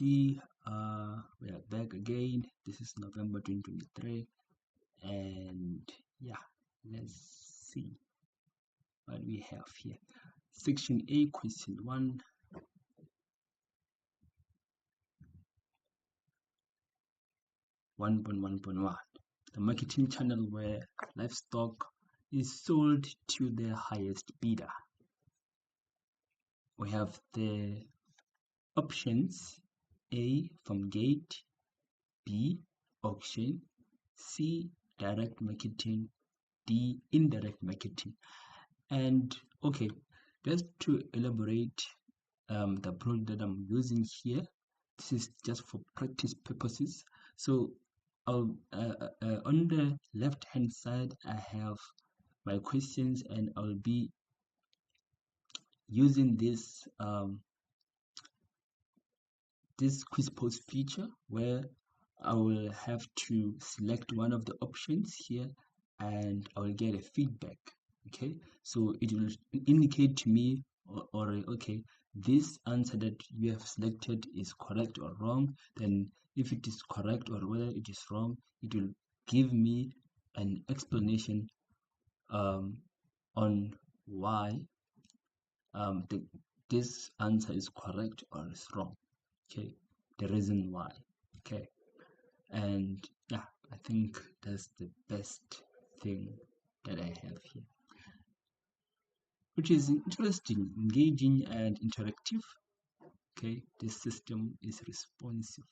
see, we are back again. This is November 2023, and yeah, let's see what we have here. Section A, question 1. The marketing channel where livestock is sold to the highest bidder. We have the options: A, farm gate; B, auction; C, direct marketing; D, indirect marketing. And okay, just to elaborate the approach that I'm using here, this is just for practice purposes. So on the left hand side, I have my questions, and I'll be using this this quiz post feature where I will have to select one of the options here, and I will get a feedback. Okay, so it will indicate to me, or okay, this answer that you have selected is correct or wrong. Then if it is correct or whether it is wrong, it will give me an explanation on why this answer is correct or is wrong. Okay, the reason why. Okay, and yeah, I think that's the best thing that I have here, which is interesting, engaging, and interactive. Okay, this system is responsive.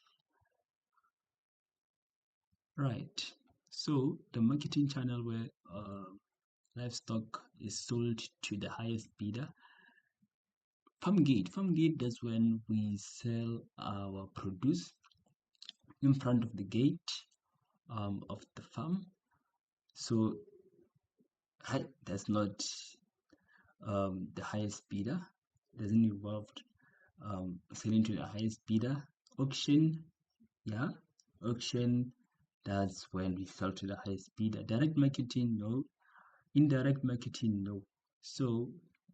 Right, so the marketing channel where livestock is sold to the highest bidder. Farm gate is when we sell our produce in front of the gate of the farm. So that's not the highest bidder. It doesn't involve selling to the highest bidder. Auction, yeah, auction, that's when we sell to the highest bidder. Direct marketing, no. Indirect marketing, no. So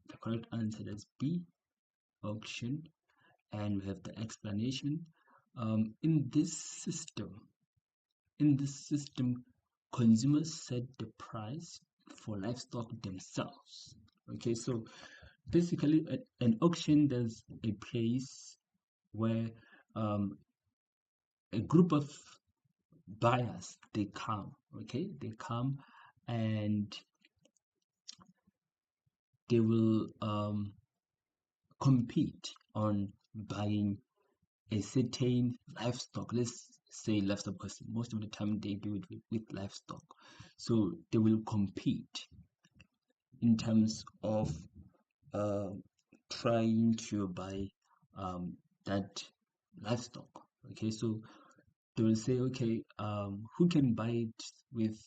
the correct answer is B, auction. And we have the explanation. In this system, consumers set the price for livestock themselves. Okay, so basically an auction, there's a place where a group of buyers, they come and they will compete on buying a certain livestock. Let's say livestock, because most of the time they do it with livestock. So they will compete in terms of trying to buy that livestock. Okay, so they will say, okay, who can buy it with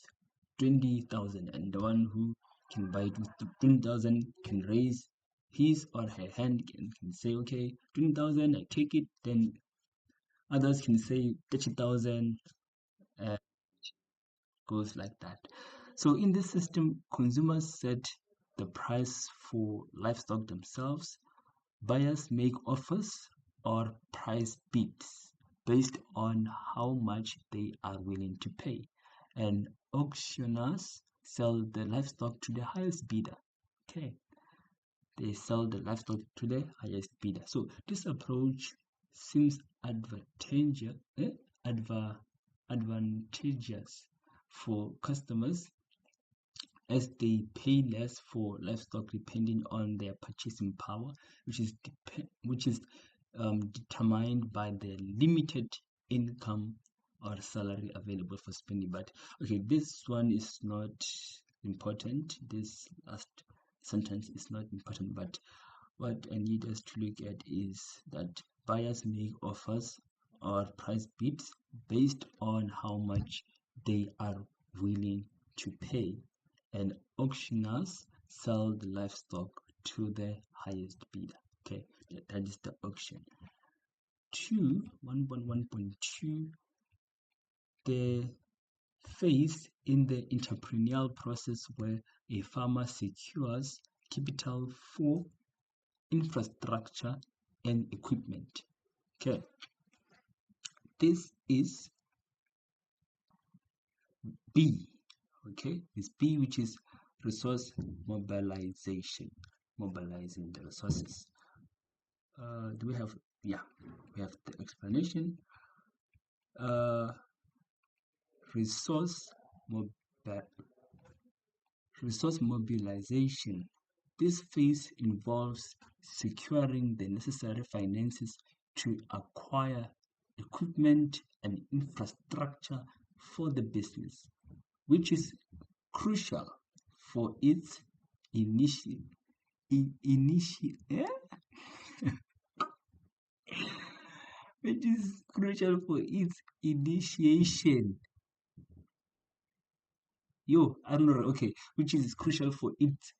20,000, and the one who can buy it with 20,000 can raise his or her hand and can say, okay, 20,000, I take it. Then others can say 30,000, goes like that. So in this system, consumers set the price for livestock themselves. Buyers make offers or price bids based on how much they are willing to pay, and auctioneers sell the livestock to the highest bidder. Okay, they sell the livestock to the highest bidder. So this approach seems advantageous for customers, as they pay less for livestock depending on their purchasing power, which is determined by the limited income or salary available for spending. But okay, this one is not important. This last sentence is not important, but what I need us to look at is that buyers make offers or price bids based on how much they are willing to pay, and auctioneers sell the livestock to the highest bidder. Okay, that is the auction. 1.1.2, the phase in the entrepreneurial process where a farmer secures capital for infrastructure and equipment. Okay, this is B. Okay, it's B, which is resource mobilization, mobilizing the resources. Do we have? Yeah, we have the explanation. Resource mobi resource mobilization. This phase involves securing the necessary finances to acquire equipment and infrastructure for the business, which is crucial for its initial which is crucial for its initiation. I don't know. Okay, which is crucial for its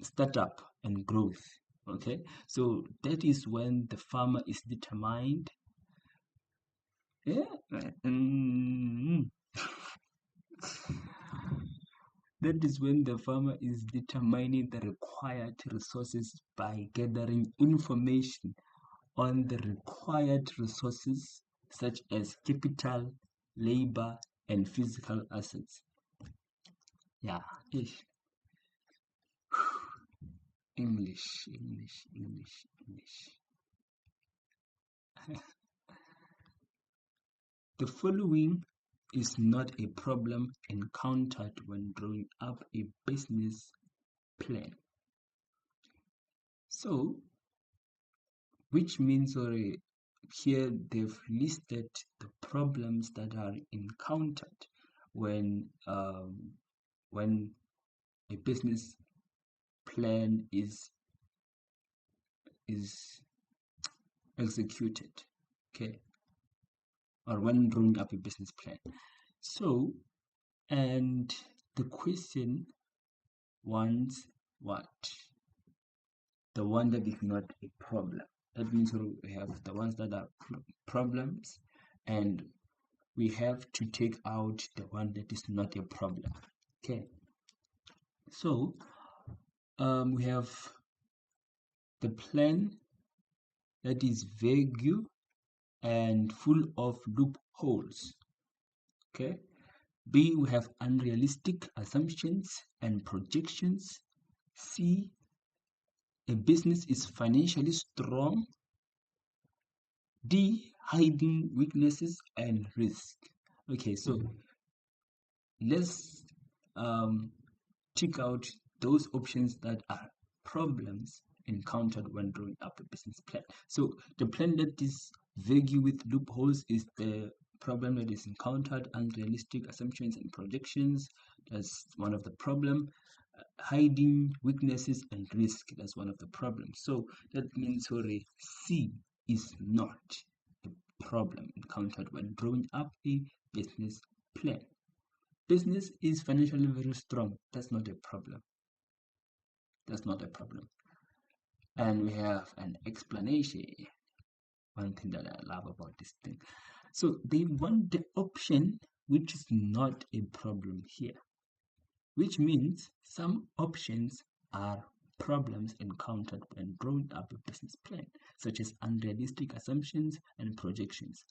startup and growth. Okay, so that is when the farmer is determined. Yeah. That is when the farmer is determining the required resources by gathering information on the required resources such as capital, labor, and physical assets. Yeah, ish. English. The following is not a problem encountered when drawing up a business plan. So, which means here they've listed the problems that are encountered when a business plan is executed, okay, or when drawing up a business plan. So, and the question wants what? The one that is not a problem. That means we have the ones that are problems, and we have to take out the one that is not a problem. Okay. So we have the plan that is vague and full of loopholes. Okay. B, we have unrealistic assumptions and projections. C, a business is financially strong. D, hiding weaknesses and risk. Okay, so let's check out those options that are problems encountered when drawing up a business plan. So the plan that is vague with loopholes is the problem that is encountered. Unrealistic assumptions and projections, that's one of the problem. Hiding weaknesses and risk, that's one of the problems. So that means C is not a problem encountered when drawing up a business plan. Business is financially very strong. That's not a problem. That's not a problem. And we have an explanation. One thing that I love about this thing. So they want the option which is not a problem here, which means some options are problems encountered when drawing up a business plan, such as unrealistic assumptions and projections,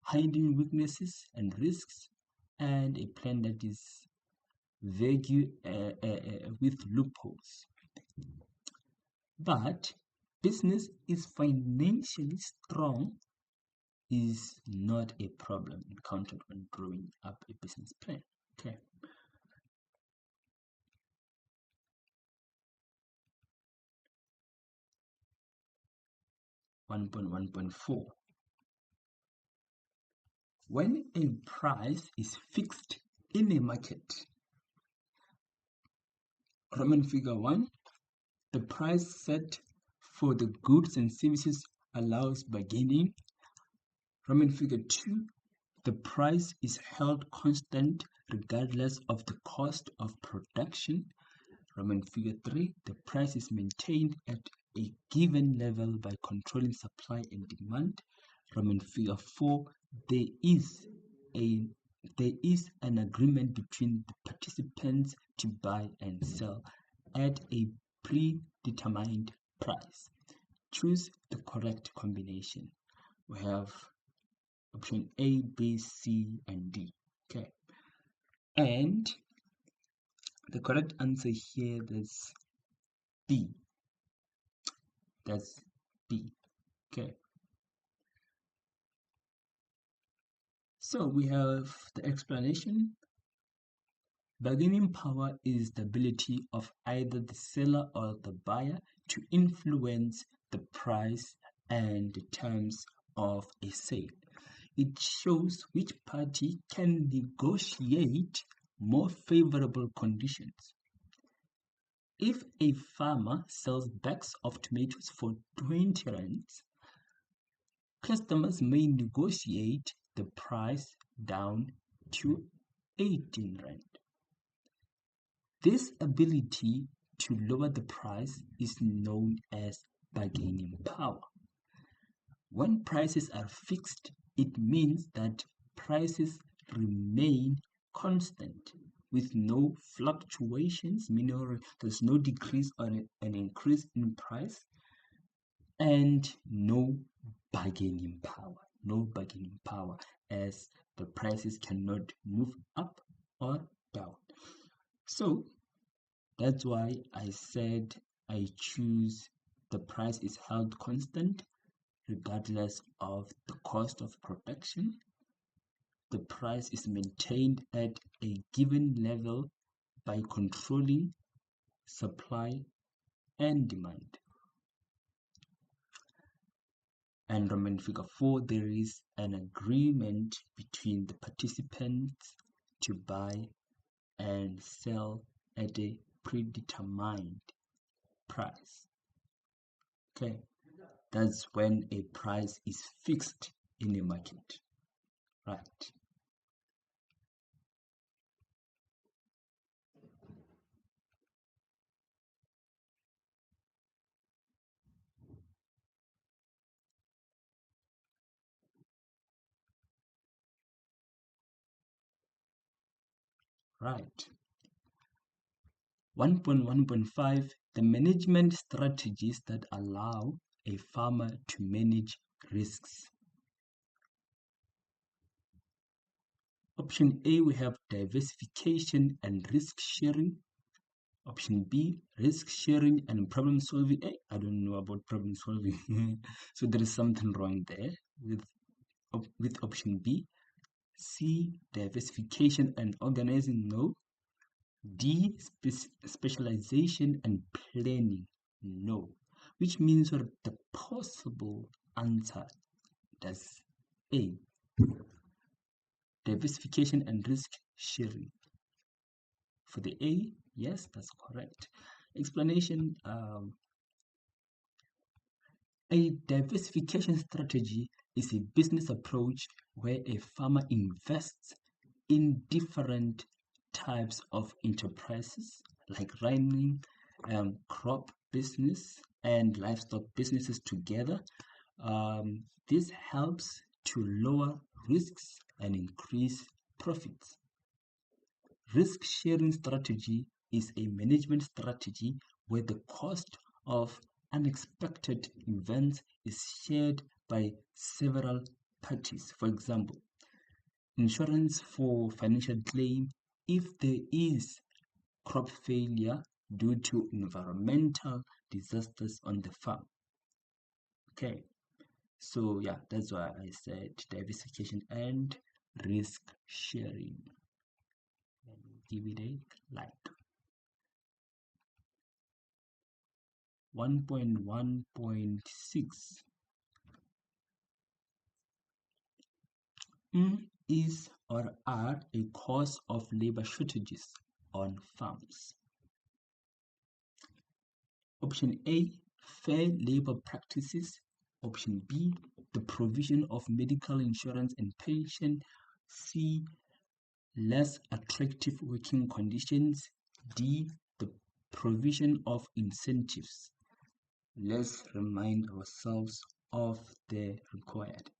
hiding weaknesses and risks, and a plan that is vague with loopholes. But business is financially strong is not a problem encountered when drawing up a business plan. Okay. One point four. When a price is fixed in a market, Roman figure 1, the price set for the goods and services allows bargaining. Roman figure 2, the price is held constant regardless of the cost of production. Roman figure 3, the price is maintained at a given level by controlling supply and demand. Roman figure 4, there is an agreement between the participants to buy and sell at a predetermined price. Choose the correct combination. We have Option A, B, C, and D. Okay. And the correct answer here is B. That's B. Okay. So we have the explanation. Bargaining power is the ability of either the seller or the buyer to influence the price and the terms of a sale. It shows which party can negotiate more favorable conditions. If a farmer sells bags of tomatoes for 20 rands, customers may negotiate the price down to 18 rand. This ability to lower the price is known as bargaining power. When prices are fixed, it means that prices remain constant with no fluctuations, meaning there's no decrease or an increase in price, and no bargaining power, as the prices cannot move up or down. So that's why I said I choose the price is held constant regardless of the cost of production. The price is maintained at a given level by controlling supply and demand. And Roman figure 4, there is an agreement between the participants to buy and sell at a predetermined price. Okay, that's when a price is fixed in a market, right? Right. 1.1.5, the management strategies that allow a farmer to manage risks. Option A, we have diversification and risk sharing. Option B, risk sharing and problem solving. I don't know about problem solving. So there is something wrong there with option B. C, diversification and organizing. No. D, specialization and planning. No. Which means that the possible answer is A, diversification and risk sharing. For the A, yes, that's correct. Explanation, a diversification strategy is a business approach where a farmer invests in different types of enterprises like running crop business and livestock businesses together. This helps to lower risks and increase profits. Risk sharing strategy is a management strategy where the cost of unexpected events is shared by several parties. For example, insurance for financial claim if there is crop failure due to environmental disasters on the farm. Okay, so yeah, that's why I said diversification and risk sharing. Give it a like. 1.1.6. Is or are a cause of labor shortages on farms. Option A, fair labor practices. Option B, the provision of medical insurance and pension. C, less attractive working conditions. D, the provision of incentives. Let's remind ourselves of the required.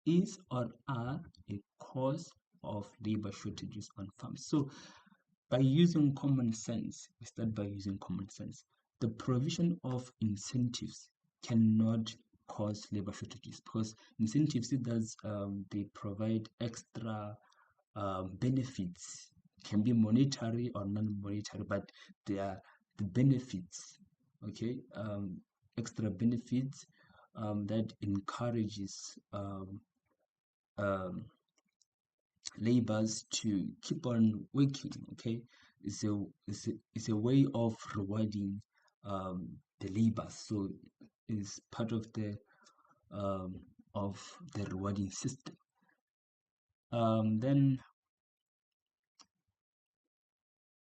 Is or are a cause of labor shortages on farms. So by using common sense, we start by using common sense. The provision of incentives cannot cause labor shortages, because incentives, it does, they provide extra benefits, can be monetary or non-monetary, but they are the benefits, okay, extra benefits that encourages laborers to keep on working, okay. It's a way of rewarding the labor, so it's part of the rewarding system. Then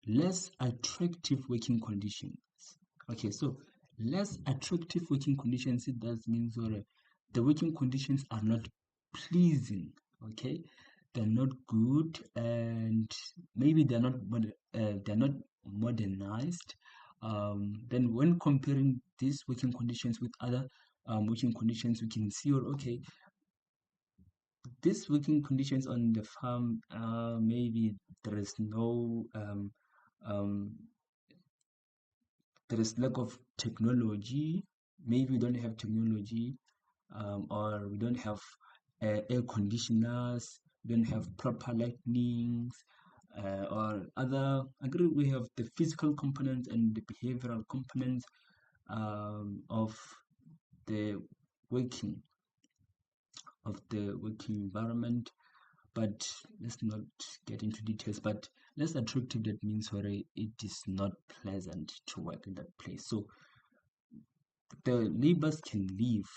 less attractive working conditions. Okay, so less attractive working conditions, it does mean the working conditions are not pleasing, okay, they're not good, and maybe they're not modernized. Then when comparing these working conditions with other working conditions, we can see, okay, these working conditions on the farm, maybe there is no um, there is lack of technology. Maybe we don't have technology, or we don't have air conditioners, we don't have proper lightnings, or other. Agree, we have the physical components and the behavioral components of the working environment. But let's not get into details. But less attractive, that means it is not pleasant to work in that place. So the laborers can leave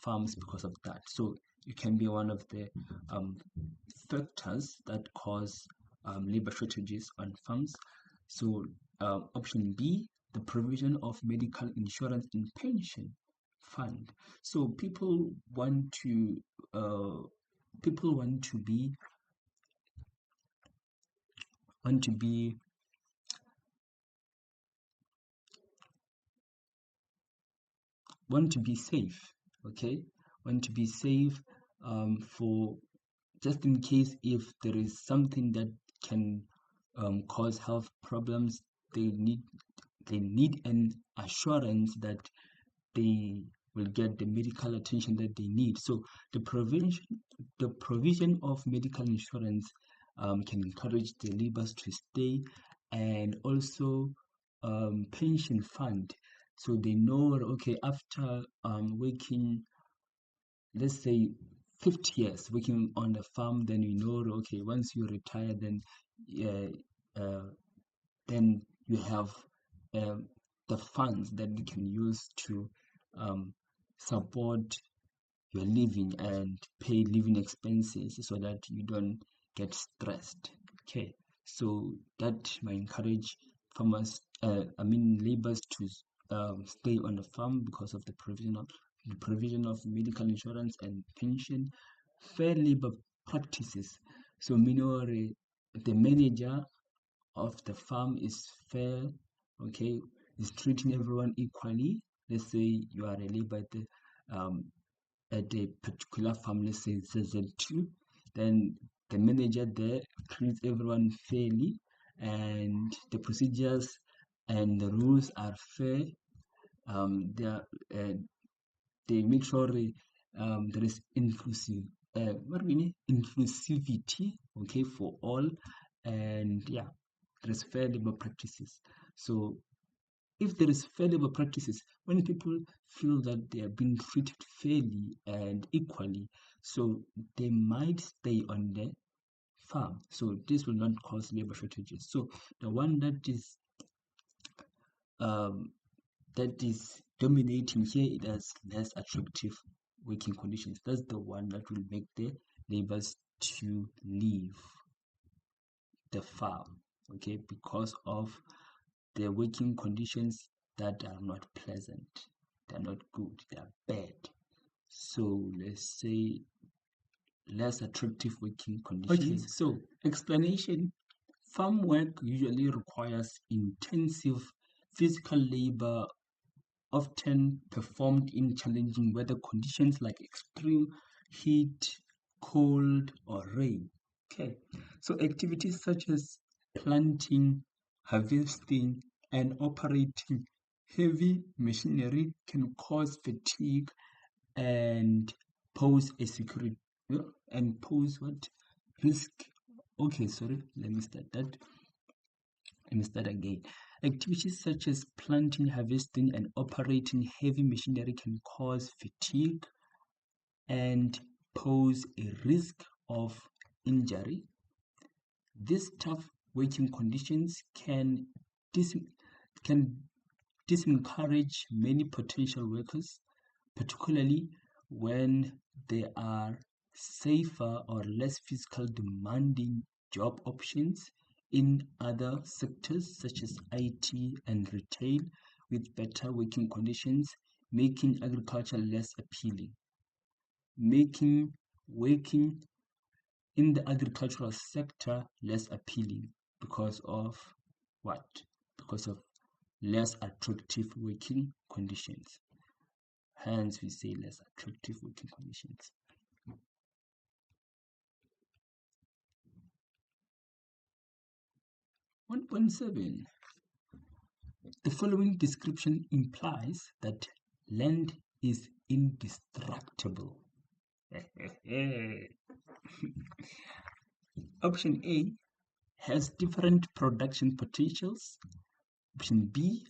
farms because of that. So it can be one of the factors that cause labor shortages on farms. So option B, the provision of medical insurance and pension fund. So people want to be safe, okay, want to be safe for just in case if there is something that can cause health problems. They need an assurance that they will get the medical attention that they need. So the provision of medical insurance can encourage the laborers to stay, and also pension fund. So they know, okay, after working, let's say 50 years working on the farm, then you know, okay, once you retire, then you have the funds that you can use to support your living and pay living expenses, so that you don't get stressed. Okay, so that might encourage farmers, laborers to stay on the farm because of the provision of medical insurance and pension. Fair labor practices. So meaning the manager of the farm is fair, okay, is treating everyone equally. Let's say you are a labor at a particular farm, let's say ZZ2, then the manager there treats everyone fairly, and the procedures and the rules are fair. They make sure there is inclusivity, okay, for all, and yeah, there is fair labor practices. So if there is fair labor practices, when people feel that they are being treated fairly and equally, so they might stay on the farm. So this will not cause labor shortages. So the one that is dominating here, it has less attractive working conditions. That's the one that will make the laborers to leave the farm, okay, because of the working conditions that are not pleasant, they're not good, they're bad. So let's say less attractive working conditions. Okay, so explanation: farm work usually requires intensive physical labor, often performed in challenging weather conditions like extreme heat, cold, or rain. Okay, so activities such as planting, harvesting, and operating heavy machinery can cause fatigue and pose a security and pose what risk. Okay, sorry, let me start again. Activities such as planting, harvesting, and operating heavy machinery can cause fatigue and pose a risk of injury. These tough working conditions can disencourage many potential workers, particularly when there are safer or less physical demanding job options in other sectors such as IT and retail with better working conditions, making agriculture less appealing. Making working in the agricultural sector less appealing because of what? Because of less attractive working conditions. Hence, we say less attractive working conditions. One point seven. The following description implies that land is indestructible. Option A has different production potentials. Option B,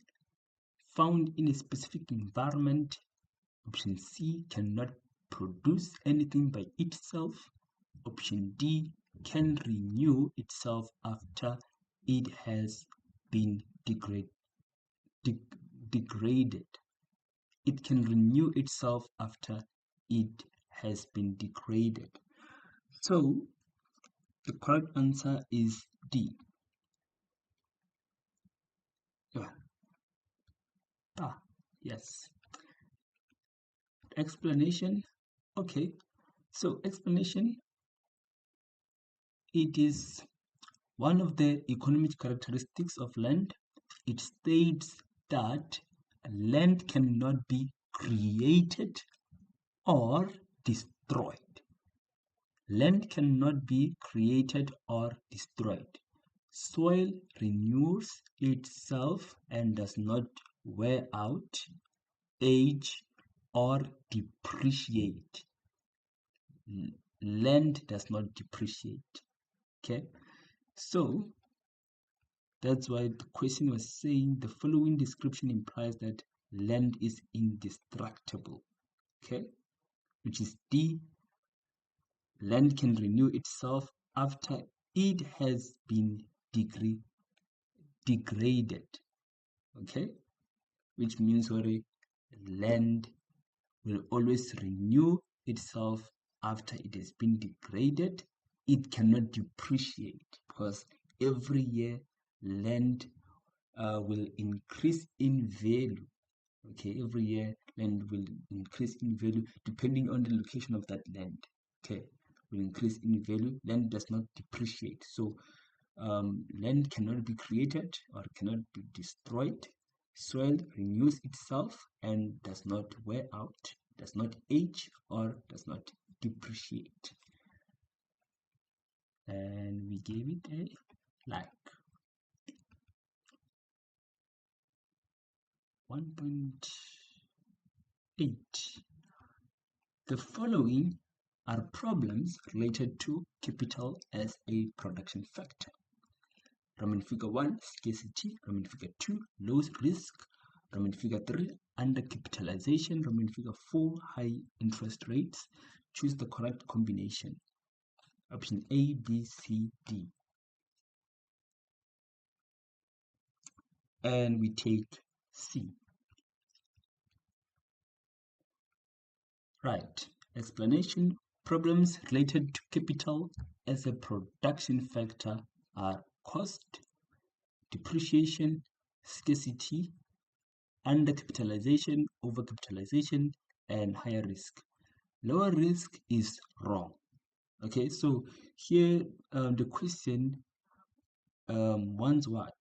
found in a specific environment. Option C, cannot produce anything by itself. Option D, can renew itself after it has been degraded. It can renew itself after it has been degraded. So the correct answer is D. Yes. Explanation. Okay. So explanation. It is one of the economic characteristics of land. It states that land cannot be created or destroyed. Land cannot be created or destroyed. Soil renews itself and does not wear out, age, or depreciate. Land does not depreciate. Okay, so that's why the question was saying the following description implies that land is indestructible. Okay, which is D. Land can renew itself after it has been degraded. Okay, which means land will always renew itself after it has been degraded. It cannot depreciate because every year land will increase in value. Okay, every year land will increase in value depending on the location of that land. Okay, will increase in value. Land does not depreciate. So land cannot be created or cannot be destroyed. Soil renews itself and does not wear out, does not age, or does not depreciate. And we gave it a like. 1.8. The following are problems related to capital as a production factor. Roman figure 1, scarcity. Roman figure 2, low risk. Roman figure 3, undercapitalization. Roman figure 4, high interest rates. Choose the correct combination. Option A, B, C, D. And we take C. Right. Explanation. Problems related to capital as a production factor are cost, depreciation, scarcity, undercapitalization, overcapitalization, and higher risk. Lower risk is wrong. Okay, so here the question wants what?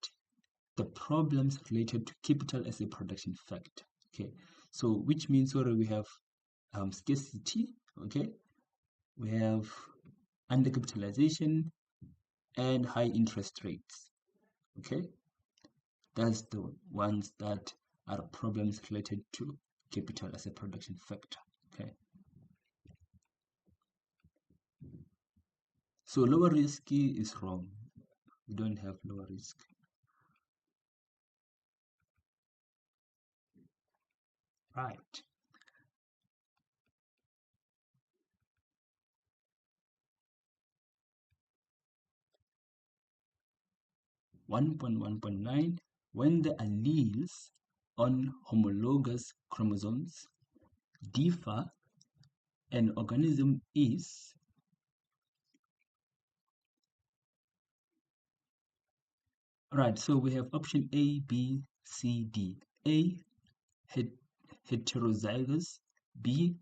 The problems related to capital as a production factor. Okay, so which means we have scarcity. Okay, we have undercapitalization and high interest rates. Okay, that's the ones that are problems related to capital as a production factor. Okay. So lower risk is wrong. We don't have lower risk. Right. One point 1.9, when the alleles on homologous chromosomes differ, an organism is right. So we have option A, B, C, D. A, heterozygous, B,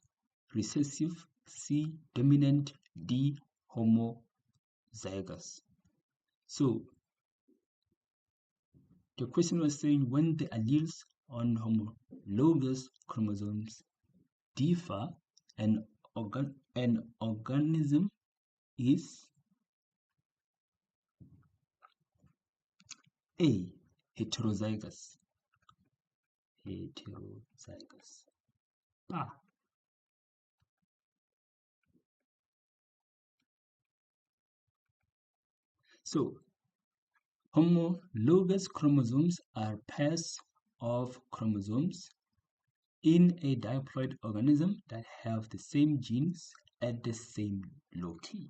recessive, C, dominant, D, homozygous. So the question was saying when the alleles on homologous chromosomes differ, an organism is A, heterozygous. Heterozygous. Ah, so homologous chromosomes are pairs of chromosomes in a diploid organism that have the same genes at the same locale,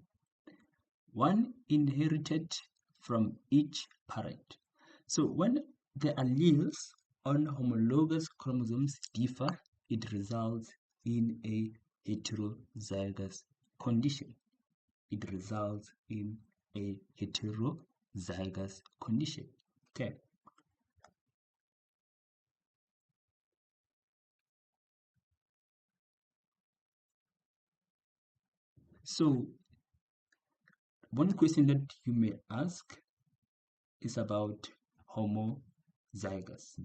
one inherited from each parent. So when the alleles on homologous chromosomes differ, it results in a heterozygous condition. It results in a heterozygous condition. Okay. So one question that you may ask is about homozygous.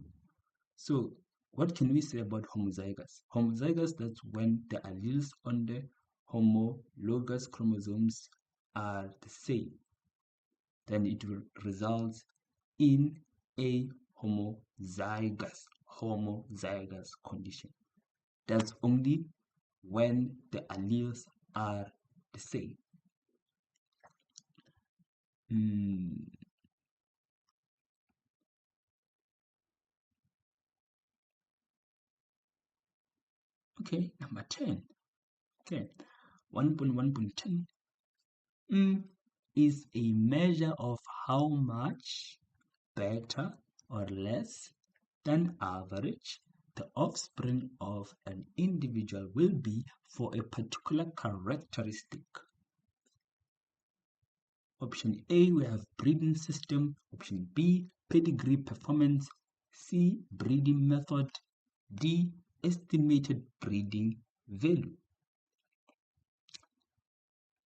So what can we say about homozygous? Homozygous, that's when the alleles on the homologous chromosomes are the same. Then it will result in a homozygous condition. That's only when the alleles are the same. Okay, number 10. Okay, 1.1.10 is a measure of how much better or less than average the offspring of an individual will be for a particular characteristic. Option A, we have breeding system. Option B, pedigree performance. C, breeding method. D, estimated breeding value.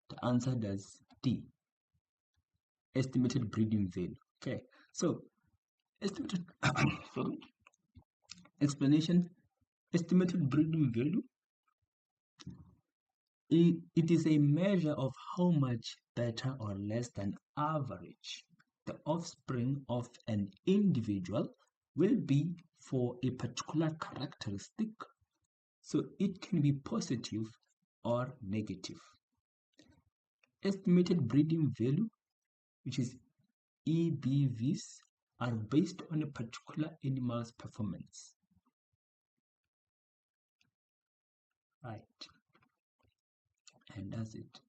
The answer is D, estimated breeding value. Okay, so estimated explanation, estimated breeding value, it is a measure of how much better or less than average the offspring of an individual will be for a particular characteristic. So it can be positive or negative. Estimated breeding value, which is EBVs, are based on a particular animal's performance. Right. And that's it.